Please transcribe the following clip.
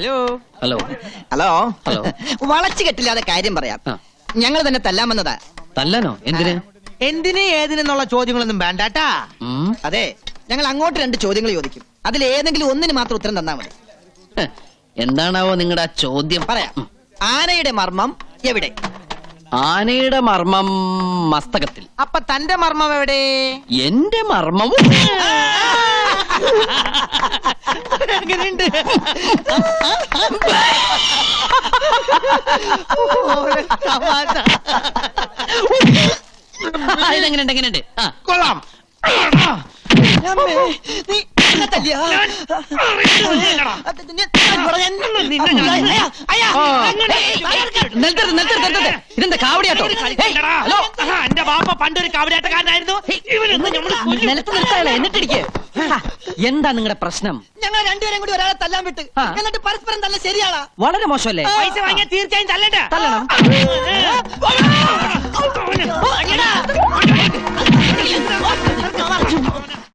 Hello hello hello hello. വളച്ചു കെട്ടില്ലാതെ കാര്യം പറയാം. ഞങ്ങൾ തന്നെ തല്ലാമെന്നതാ. തല്ലാനോ? എന്തിന്? എന്തിന് ഏതിനെന്നുള്ള ചോദ്യങ്ങളൊന്നും വേണ്ടാട്ടാ. അതെ, ഞങ്ങൾ അങ്ങോട്ട് 2 ചോദ്യങ്ങൾ ചോദിക്കും. അതിൽ ഏതെങ്കിലും ഒന്നിന് മാത്രം ഉത്തരം തന്നാ മതി. എന്താണാവോ നിങ്ങളുടെ ചോദ്യം? പറയാം. ആനയുടെ മർമ്മം എവിടെ? ആനയുടെ മർമ്മം മസ്തകത്തിൽ. അപ്പൊ തന്റെ മർമ്മം എവിടെ? എന്റെ മർമ്മവും അങ്ങനെയുണ്ട്. ഇതെങ്ങനെയുണ്ട്? എങ്ങനെയുണ്ട്? കൊള്ളാം. നീ എന്നെ തല്ലിയാ? ഇതെന്താ കാവടിയാട്ടോ? എന്റെ ബാപ്പ പണ്ടൊരു കാവടിയാട്ടക്കാരനായിരുന്നു. നിലത്ത് നിർത്താനല്ലേ, എന്നിട്ടിരിക്കേ. എന്താ നിങ്ങളുടെ പ്രശ്നം? ഞങ്ങൾ രണ്ടുപേരും കൂടി ഒരാളെ തല്ലാൻ വിട്ട്, എന്നിട്ട് പരസ്പരം തല്ല ശരിയാണോ? വളരെ മോശമല്ലേ? പൈസ വാങ്ങിയാൽ തീർച്ചയായും തല്ലണ്ട. തല്ലണം.